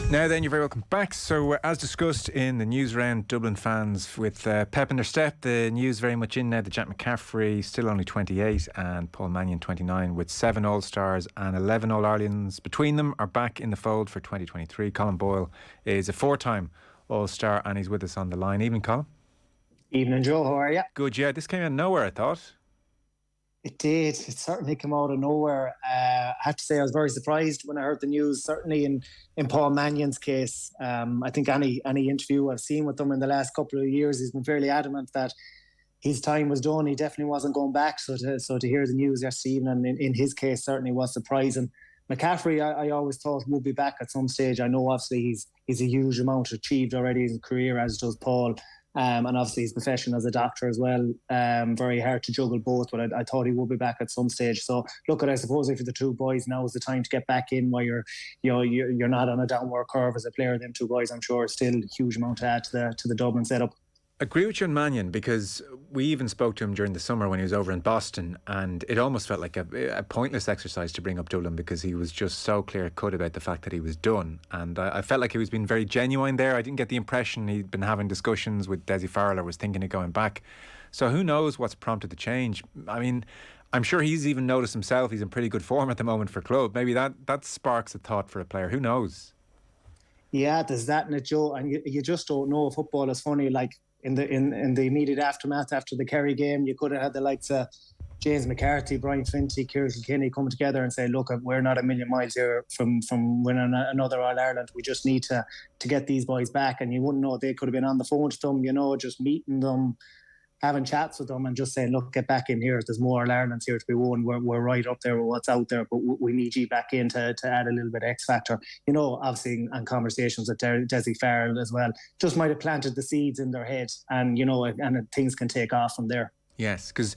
Now then, you're very welcome back. So as discussed in the news round, Dublin fans with pep in their step, the news very much in now that Jack McCaffrey, still only 28, and Paul Manion, 29, with 7 All-Stars and 11 All-Irelands between them, are back in the fold for 2023. Colm Boyle is a 4-time All-Star and he's with us on the line. Evening, Colm. Evening, Joe. How are you? Good, yeah. This came out of nowhere, I thought. It did. It certainly came out of nowhere. I have to say I was very surprised when I heard the news, certainly in Paul Mannion's case. I think any interview I've seen with him in the last couple of years, he's been fairly adamant that his time was done. He definitely wasn't going back. So to hear the news yesterday evening, in his case, certainly was surprising. McCaffrey, I always thought would be back at some stage. I know obviously he's a huge amount achieved already in his career, as does Paul. And obviously his profession as a doctor as well. Very hard to juggle both, but I thought he would be back at some stage. So look, I suppose for the two boys, now is the time to get back in while you're not on a downward curve as a player. Them two boys, I'm sure, still a huge amount to add to the Dublin setup. Agree with you on Manion, because we even spoke to him during the summer when he was over in Boston, and it almost felt like a pointless exercise to bring up Dublin because he was just so clear-cut about the fact that he was done. And I felt like he was being very genuine there. I didn't get the impression he'd been having discussions with Desi Farrell or was thinking of going back. So who knows what's prompted the change. I mean, I'm sure he's even noticed himself he's in pretty good form at the moment for club. Maybe that sparks a thought for a player. Who knows? Yeah, there's that in it, Joe. And you just don't know. Football is funny, like, in the immediate aftermath after the Kerry game, you could have had the likes of James McCarthy, Brian Flinty, Kieran Kilkenny come together and say, look, we're not a million miles here from winning another All-Ireland. We just need to get these boys back. And you wouldn't know, they could have been on the phone to them, just meeting them, having chats with them and just saying, look, get back in here. There's more All-Irelands here to be won. We're right up there with what's out there, but we need you back in to add a little bit of X factor. Obviously, and conversations with Desi Farrell as well, just might have planted the seeds in their head, and and things can take off from there. Yes, because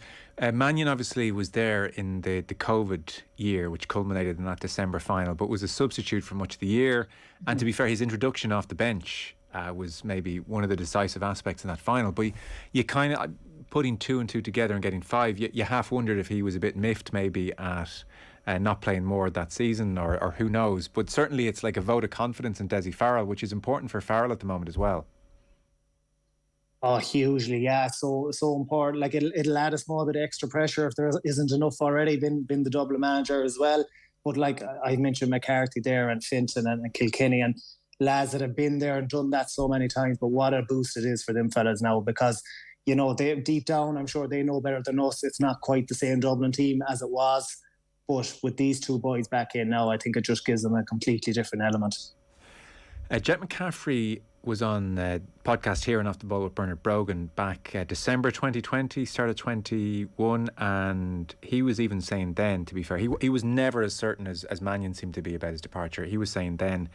Manion obviously was there in the COVID year, which culminated in that December final, but was a substitute for much of the year. And to be fair, his introduction off the bench was maybe one of the decisive aspects in that final. But you kind of, putting 2 and 2 together and getting 5, you half wondered if he was a bit miffed maybe at not playing more that season, or who knows. But certainly it's like a vote of confidence in Desi Farrell, which is important for Farrell at the moment as well. Oh, hugely, yeah. So important. Like it'll add a small bit of extra pressure if there isn't enough already. Been the Dublin manager as well. But like I mentioned McCarthy there and Finton and Kilkenny and lads that have been there and done that so many times. But what a boost it is for them fellas now, because they deep down, I'm sure they know better than us. It's not quite the same Dublin team as it was, but with these two boys back in now, I think it just gives them a completely different element. Jack McCaffrey was on a podcast here and Off the Ball with Bernard Brogan back December 2020, start of 21, and he was even saying then, to be fair, he was never as certain as Manion seemed to be about his departure. He was saying then,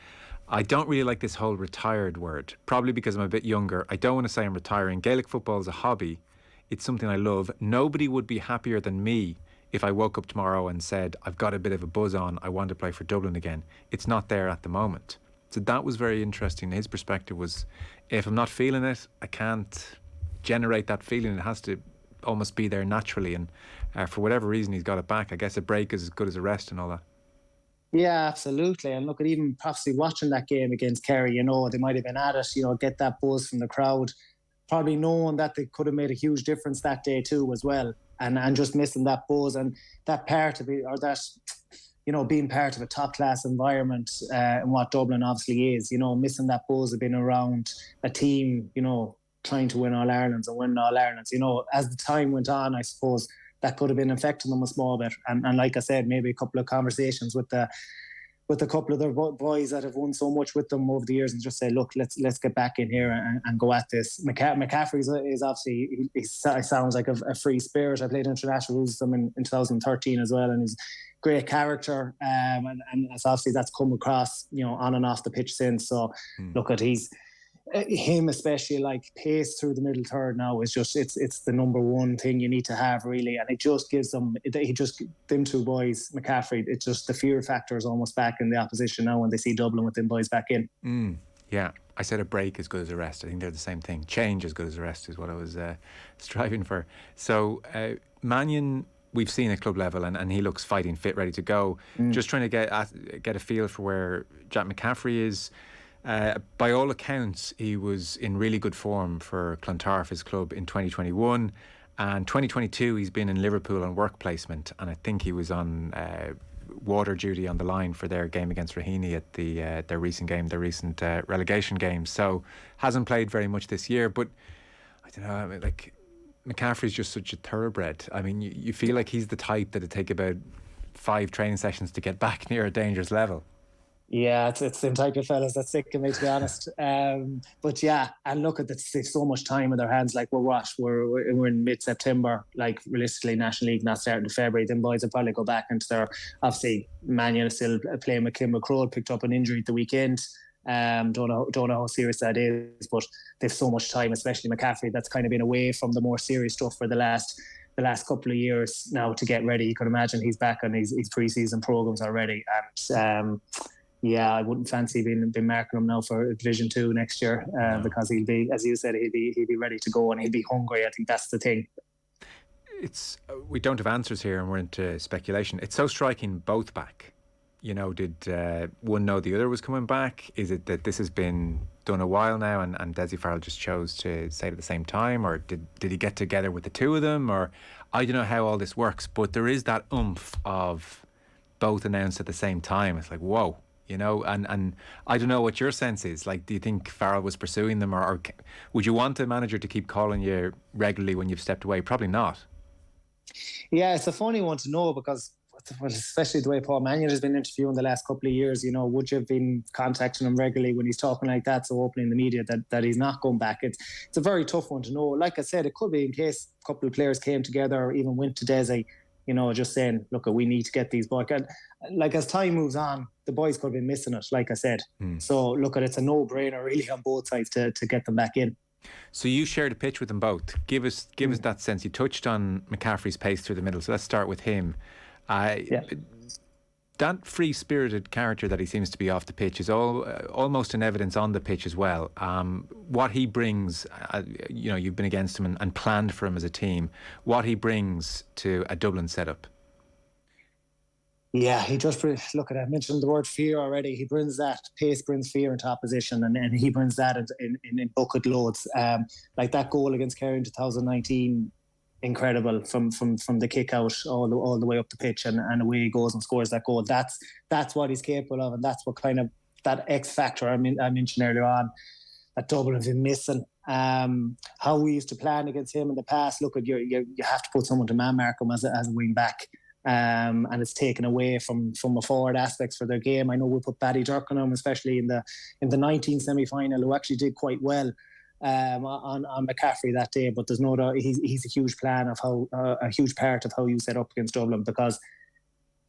I don't really like this whole retired word, probably because I'm a bit younger. I don't want to say I'm retiring. Gaelic football is a hobby. It's something I love. Nobody would be happier than me if I woke up tomorrow and said, I've got a bit of a buzz on, I want to play for Dublin again. It's not there at the moment. So that was very interesting. His perspective was, if I'm not feeling it, I can't generate that feeling. It has to almost be there naturally. And for whatever reason, he's got it back. I guess a break is as good as a rest and all that. Yeah, absolutely. And look, at even possibly watching that game against Kerry, they might have been at it, get that buzz from the crowd, probably knowing that they could have made a huge difference that day too as well. And just missing that buzz and that part of it, or that, being part of a top-class environment and what Dublin obviously is, missing that buzz of being around a team, trying to win All-Irelands and win All-Irelands. As the time went on, I suppose that could have been affecting them a small bit. And like I said, maybe a couple of conversations with a couple of their boys that have won so much with them over the years and just say, look, let's get back in here and go at this. McCaffrey is obviously, he sounds like a free spirit. I played international rules with him in 2013 as well, and he's great character, and obviously that's come across, on and off the pitch since. So look at him especially, like pace through the middle third now is just it's the number one thing you need to have really, and it just gives them them two boys, McCaffrey, it's just the fear factor is almost back in the opposition now when they see Dublin with them boys back in. Yeah, I said a break as good as a rest. I think they're the same thing. Change as good as a rest is what I was striving for. So Manion, we've seen at club level, and he looks fighting fit, ready to go. Just trying to get a feel for where Jack McCaffrey is. By all accounts, he was in really good form for Clontarf, his club, in 2021. And 2022, he's been in Liverpool on work placement. And I think he was on water duty on the line for their game against Raheny at their recent game, their recent relegation game. So hasn't played very much this year. But I don't know, I mean, like, McCaffrey's just such a thoroughbred. I mean, you feel like he's the type that it'd take about 5 training sessions to get back near a dangerous level. Yeah, it's the same type of fellas that sick of me, to be honest. But yeah, and look at this, they've so much time in their hands. Like we're in mid-September. Like realistically, National League not starting in February. Then boys will probably go back into their, obviously Manion is still playing with Kim McCroll, picked up an injury at the weekend. Don't know how serious that is, but they've so much time, especially McCaffrey, that's kind of been away from the more serious stuff for the last couple of years now to get ready. You can imagine he's back on his pre-season programs already, and yeah, I wouldn't fancy being marking him now for Division 2 next year, because he'll be, as you said, he'll be ready to go and he'll be hungry. I think that's the thing. It's we don't have answers here and we're into speculation. It's so striking both back. You know, did one know the other was coming back? Is it that this has been done a while now and Desi Farrell just chose to say it at the same time, or did he get together with the two of them? Or I don't know how all this works, but there is that oomph of both announced at the same time. It's like, whoa. You know, and I don't know what your sense is. Like, do you think Farrell was pursuing them, or would you want a manager to keep calling you regularly when you've stepped away? Probably not. Yeah, it's a funny one to know because, especially the way Paul Manion has been interviewing the last couple of years, you know, would you have been contacting him regularly when he's talking like that, so openly in the media that he's not going back? It's a very tough one to know. Like I said, it could be in case a couple of players came together or even went to Desi, you know, just saying, look, we need to get these boys. And like as time moves on, the boys could have been missing it, like I said. So look, it's a no-brainer really on both sides to get them back in. So you shared a pitch with them both. Give us that sense. You touched on McCaffrey's pace through the middle, so let's start with him. That free-spirited character that he seems to be off the pitch is almost in evidence on the pitch as well. What he brings, you know, you've been against him and planned for him as a team. What he brings to a Dublin setup. Yeah, he just look at. I mentioned the word fear already. He brings that pace, brings fear into opposition, and he brings that in bucket loads. Like that goal against Kerry in 2019. Incredible from the kick out all the way up the pitch and away he goes and scores that goal. That's what he's capable of, and that's what kind of that X factor I mentioned earlier on that Dublin have been missing. How we used to plan against him in the past. Look at you have to put someone to man mark him as a wing back. And it's taken away from the forward aspects for their game. I know we put Paddy Dirk on him, especially in the 19 semi-final, who actually did quite well on McCaffrey that day. But there's no doubt he's a huge plan of how a huge part of how you set up against Dublin, because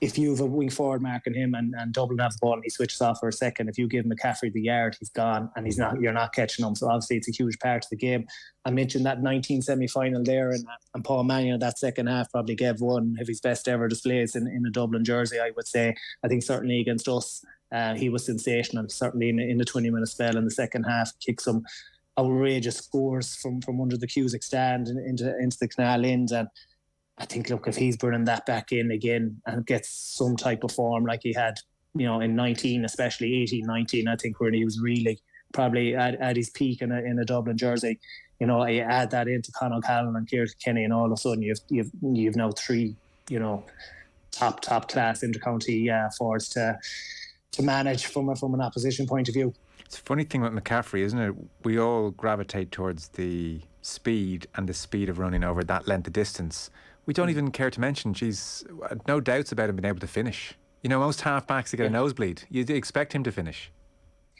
if you have a wing forward marking him and Dublin have the ball and he switches off for a second, if you give McCaffrey the yard, he's gone and you're not catching him. So obviously it's a huge part of the game. I mentioned that 19 semi-final there, and Paul Manion that second half probably gave one of his best ever displays in a Dublin jersey, I would say. I think certainly against us, he was sensational. Certainly in the 20-minute spell in the second half, kicked some outrageous scores from under the Cusack stand into the Canal End. And I think, look, if he's bringing that back in again and gets some type of form like he had, you know, in 19, especially 18, 19, I think where he was really probably at his peak in a Dublin jersey. You know, you add that into Conor Callan and Kieran Kenny, and all of a sudden you've now 3, you know, top class intercounty forwards to manage from an opposition point of view. It's a funny thing with McCaffrey, isn't it? We all gravitate towards the speed and the speed of running over that length of distance. We don't even care to mention, she's no doubts about him being able to finish. You know, most half-backs that get a nosebleed, you'd expect him to finish.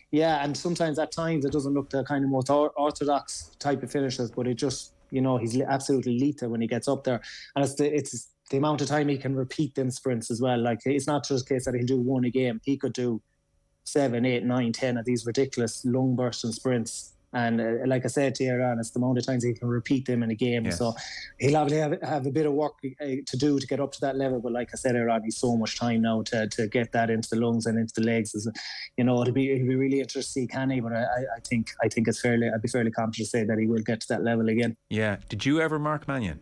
Yeah, and sometimes at times it doesn't look the kind of most orthodox type of finishes, but it just, you know, he's absolutely lethal when he gets up there. And it's the amount of time he can repeat them sprints as well. Like, it's not just a case that he'll do one a game. He could do 7, 8, 9, 10 of these ridiculous lung bursting sprints. And like I said to you earlier on, it's the amount of times he can repeat them in a game. Yes. So he'll obviously have a bit of work to do to get up to that level. But like I said earlier on, he's so much time now to get that into the lungs and into the legs. You know, it'll be really interesting to see, can he? But I think I'd be fairly confident to say that he will get to that level again. Yeah. Did you ever mark Manion?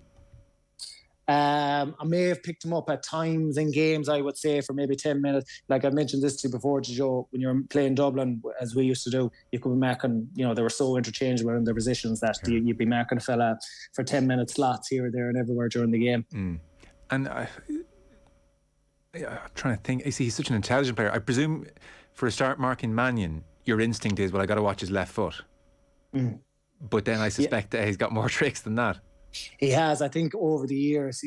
I may have picked him up at times in games, I would say, for maybe 10 minutes. Like I mentioned this to you before, Joe, when you're playing Dublin, as we used to do, you could be marking, they were so interchangeable in their positions that you'd be marking a fella for 10-minute slots here, there and everywhere during the game. And I'm trying to think, he's such an intelligent player. I presume for a start marking Manion, your instinct is, well, I got to watch his left foot. But then I suspect that he's got more tricks than that. He has. I think over the years,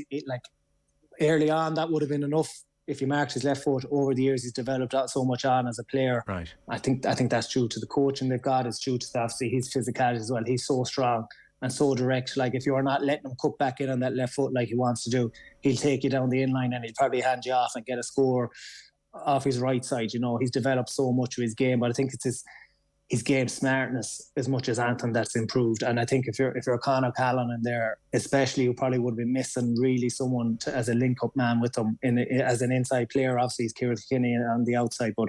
early on, that would have been enough. If you marked his left foot, over the years, he's developed out so much on as a player. Right. I think that's due to the coaching they've got. It's due to obviously his physicality as well. He's so strong and so direct. Like if you're not letting him cut back in on that left foot like he wants to do, he'll take you down the inline and he'll probably hand you off and get a score off his right side. He's developed so much of his game, but I think it's his game smartness as much as anything that's improved. And I think if you're Conor Callan in there, especially, you probably would have been missing really someone as a link-up man with him as an inside player. Obviously, he's Kieran Kinney on the outside, but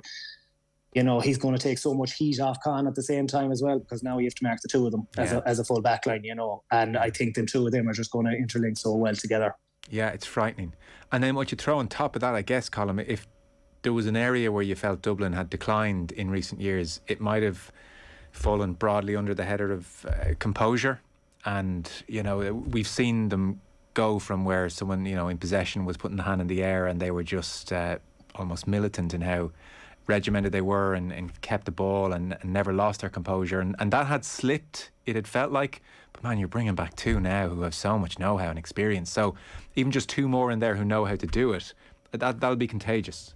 he's going to take so much heat off Con at the same time as well, because now you have to mark the two of them as a full back line, and I think the two of them are just going to interlink so well together. Yeah, it's frightening. And then what you throw on top of that, I guess, Colm, if there was an area where you felt Dublin had declined in recent years, it might have fallen broadly under the header of composure. And, we've seen them go from where someone, in possession was putting the hand in the air and they were just almost militant in how regimented they were and kept the ball and never lost their composure. And that had slipped, it had felt like. But man, you're bringing back two now who have so much know-how and experience. So even just two more in there who know how to do it, that'll be contagious.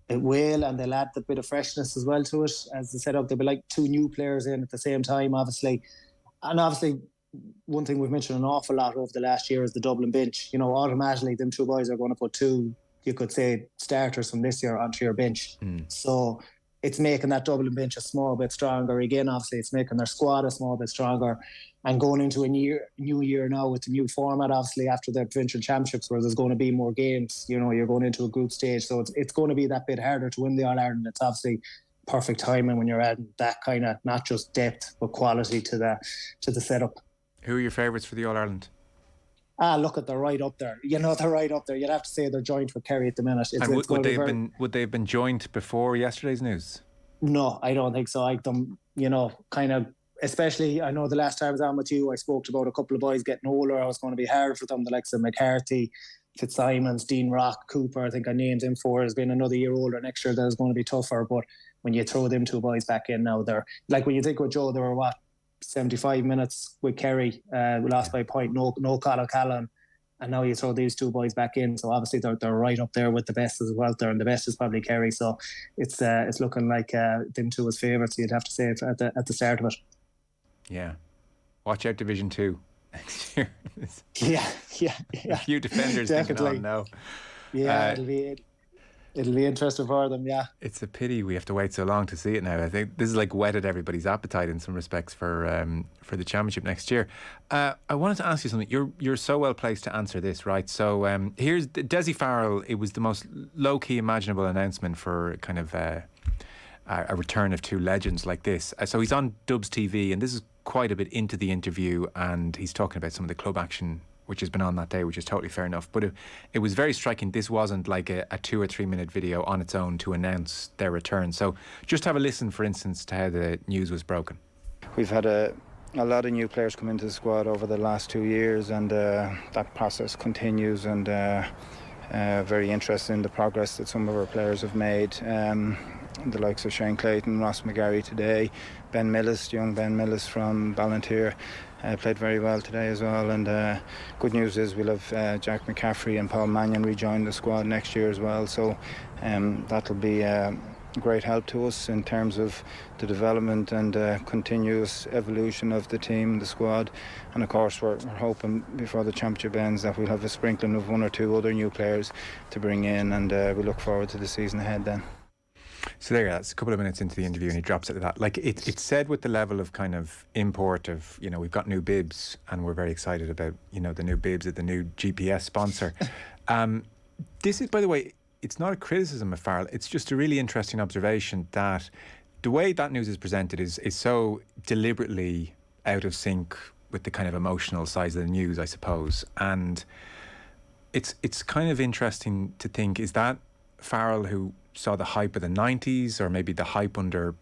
It will, and they'll add a bit of freshness as well to it. As they set up, there'll be like two new players in at the same time, obviously. And obviously, one thing we've mentioned an awful lot over the last year is the Dublin bench. Automatically, them two boys are going to put two, you could say, starters from this year onto your bench. So it's making that Dublin bench a small bit stronger. Again, obviously, it's making their squad a small bit stronger. And going into a new year now with the new format, obviously, after the provincial championships, where there's going to be more games, you're going into a group stage. So it's going to be that bit harder to win the All-Ireland. It's obviously perfect timing when you're adding that kind of, not just depth, but quality to the setup. Who are your favourites for the All-Ireland? Look, they're right up there. They're right up there. You'd have to say they're joint with Kerry at the minute. Would they have been joint before yesterday's news? No, I don't think so. Kind of, especially, I know the last time I was on with you, I spoke about a couple of boys getting older. I was going to be hard for them, the likes of McCarthy, Fitzsimons, Dean Rock, Cooper. I think I named him for. Has been another year older next year. That is going to be tougher. But when you throw them two boys back in now, they're like, when you think with Joe, they were 75 minutes with Kerry. We lost by a point. No Conor Callan. And now you throw these two boys back in. So obviously they're right up there with the best as well there. And the best is probably Kerry. So it's looking like them two as favourites, you'd have to say, at the start of it. Yeah. Watch out Division 2 next year. Yeah. A few defenders thinking on now. Yeah, it'll be interesting for them, yeah. It's a pity we have to wait so long to see it now. I think this is like whetted everybody's appetite in some respects for the championship next year. I wanted to ask you something. You're so well placed to answer this, right? So here's Desi Farrell. It was the most low-key imaginable announcement for kind of a return of two legends like this. So he's on Dubs TV, and this is quite a bit into the interview, and he's talking about some of the club action which has been on that day, which is totally fair enough. But it was very striking. This wasn't like a 2 or 3 minute video on its own to announce their return. So just have a listen, for instance, to how the news was broken. We've had a lot of new players come into the squad over the last 2 years, and that process continues, and very interested in the progress that some of our players have made. The likes of Shane Clayton, Ross McGarry today, young Ben Millis from Ballantyre, played very well today as well. And good news is we'll have Jack McCaffrey and Paul Manion rejoin the squad next year as well. So that'll be a great help to us in terms of the development and continuous evolution of the team, the squad. And of course we're hoping before the championship ends that we'll have a sprinkling of 1 or 2 other new players to bring in, and we look forward to the season ahead then. So there, that's a couple of minutes into the interview, and he drops it at that. Like it's said with the level of kind of import of, we've got new bibs, and we're very excited about, the new bibs at the new GPS sponsor. This is, by the way, it's not a criticism of Farrell. It's just a really interesting observation that the way that news is presented is so deliberately out of sync with the kind of emotional sides of the news, I suppose. And It's kind of interesting to think, is that Farrell who saw the hype of the 90s, or maybe the hype under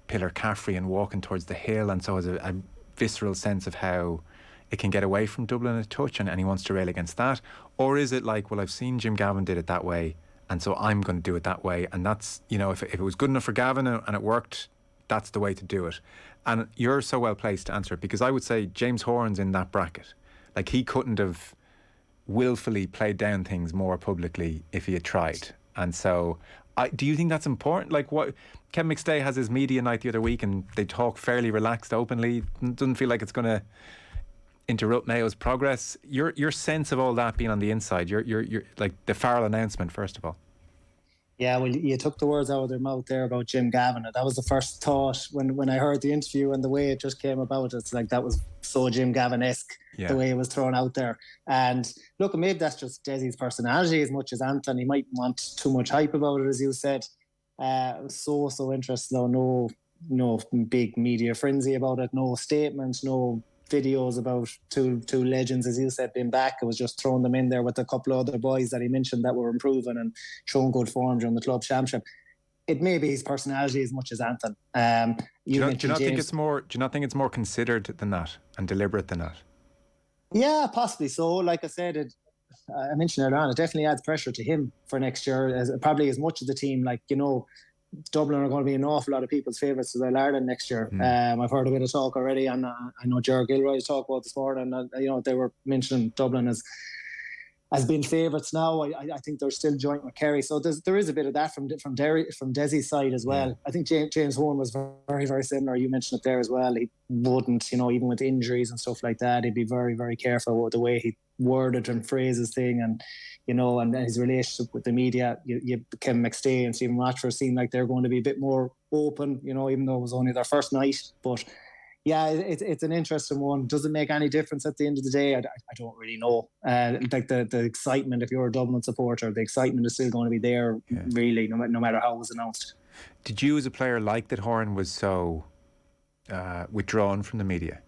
Pillar Caffrey and walking towards the hill, and so has a visceral sense of how it can get away from Dublin a touch, and he wants to rail against that? Or is it like, well, I've seen Jim Gavin did it that way, and so I'm going to do it that way, and that's, you know, if it was good enough for Gavin and it worked, that's the way to do it. And you're so well placed to answer it, because I would say James Horan's in that bracket. Like, he couldn't have willfully played down things more publicly if he had tried. And so do you think that's important? Like, what Ken McStay has his media night the other week, and they talk fairly relaxed, openly. It doesn't feel like it's going to interrupt Mayo's progress. Your sense of all that being on the inside, you're like the Farrell announcement, first of all. Yeah, well, you took the words out of their mouth there about Jim Gavin. That was the first thought when I heard the interview and the way it just came about. It's like, that was so Jim Gavin-esque, the way it was thrown out there. And look, maybe that's just Desi's personality as much as Anthony. He might want too much hype about it, as you said. It was so interesting, though. No big media frenzy about it, no statements, no videos about two legends, as you said, being back. It was just throwing them in there with a couple of other boys that he mentioned that were improving and showing good form during the club championship. It may be his personality as much as Anthony. Do you not think it's more? Do you not think it's more considered than that and deliberate than that? Yeah, possibly so. Like I said, I mentioned earlier on, it definitely adds pressure to him for next year. Probably as much of the team, like, you know, Dublin are going to be an awful lot of people's favourites as well, Ireland next year. I've heard a bit of talk already, and I know Gerard Gilroy's talked about this morning, and you know, they were mentioning Dublin as being favourites now. I think they're still joint with Kerry, so there is a bit of that from Desi's side as well. I think James Horn was very, very similar. You mentioned it there as well. He wouldn't, you know, even with injuries and stuff like that, he'd be very, very careful with the way he worded and phrases thing, and you know, and his relationship with the media. Ken McStay and Stephen Rochford seemed like they're going to be a bit more open, you know, even though it was only their first night. But yeah, it's an interesting one. Does it make any difference at the end of the day? I don't really know. Like the excitement, if you're a Dublin supporter, the excitement is still going to be there, really, no matter how it was announced. Did you, as a player, like that Horan was so withdrawn from the media?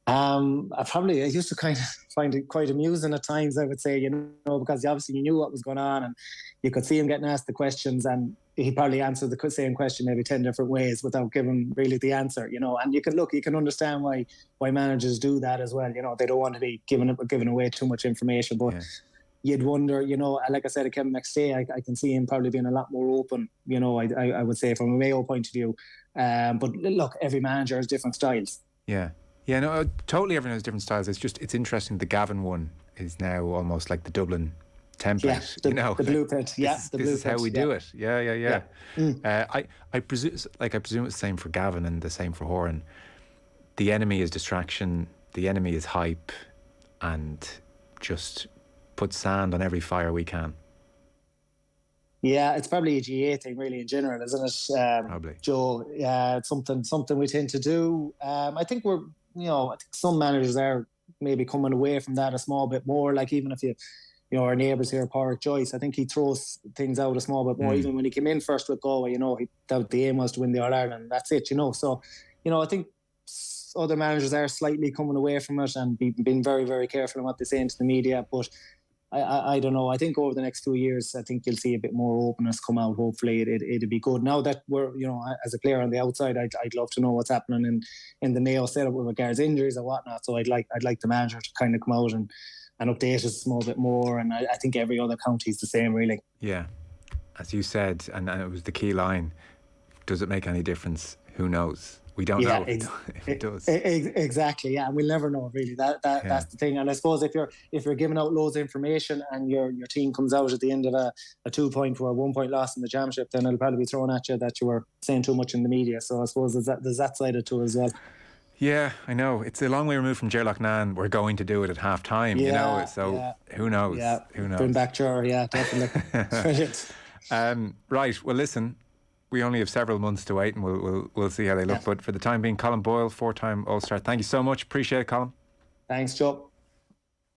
I used to kind of find it quite amusing at times, I would say, you know, because obviously you knew what was going on, and you could see him getting asked the questions, and he probably answered the same question maybe 10 different ways without giving really the answer, you know. And you can understand why managers do that as well. You know, they don't want to be giving away too much information, but you'd wonder, you know, like I said, at Kevin McStay, I can see him probably being a lot more open, you know, I would say, from a Mayo point of view. But look, every manager has different styles. Yeah, no, totally everyone has different styles. It's interesting, the Gavin one is now almost like the Dublin template, you know. The blueprint, This is how we do it. Yeah. I presume it's the same for Gavin and the same for Horan. The enemy is distraction, the enemy is hype, and just put sand on every fire we can. Yeah, it's probably a GA thing, really, in general, isn't it? Probably. Joe, it's something we tend to do. I think I think some managers are maybe coming away from that a small bit more. Like, even if you know, our neighbours here, Pádraig Joyce, I think he throws things out a small bit more. Even when he came in first with Galway, you know, the aim was to win the All-Ireland, that's it, you know. So, you know, I think other managers are slightly coming away from it and being very, very careful in what they say into the media. But I don't know. I think over the next 2 years, I think you'll see a bit more openness come out. Hopefully, it'd be good. Now that we're, you know, as a player on the outside, I'd love to know what's happening in the Mayo setup with regards to injuries or whatnot. So I'd like the manager to kind of come out and update us a small bit more. And I think every other county's the same, really. Yeah, as you said, and it was the key line. Does it make any difference? Who knows? We don't know if it does. Exactly, yeah. And we'll never know, really. That's the thing. And I suppose if you're giving out loads of information and your team comes out at the end of a 2-point or 1-point loss in the championship, then it'll probably be thrown at you that you were saying too much in the media. So I suppose there's that side of it too as well. Yeah, I know. It's a long way removed from Gerlach Nan. We're going to do it at half time, you know. So who knows? Yeah. Who knows? Bring back Ger, definitely. Brilliant. Right. Well, listen. We only have several months to wait, and we'll see how they look. But for the time being, Colm Boyle, 4-time All Star. Thank you so much. Appreciate it, Colm. Thanks, Joe.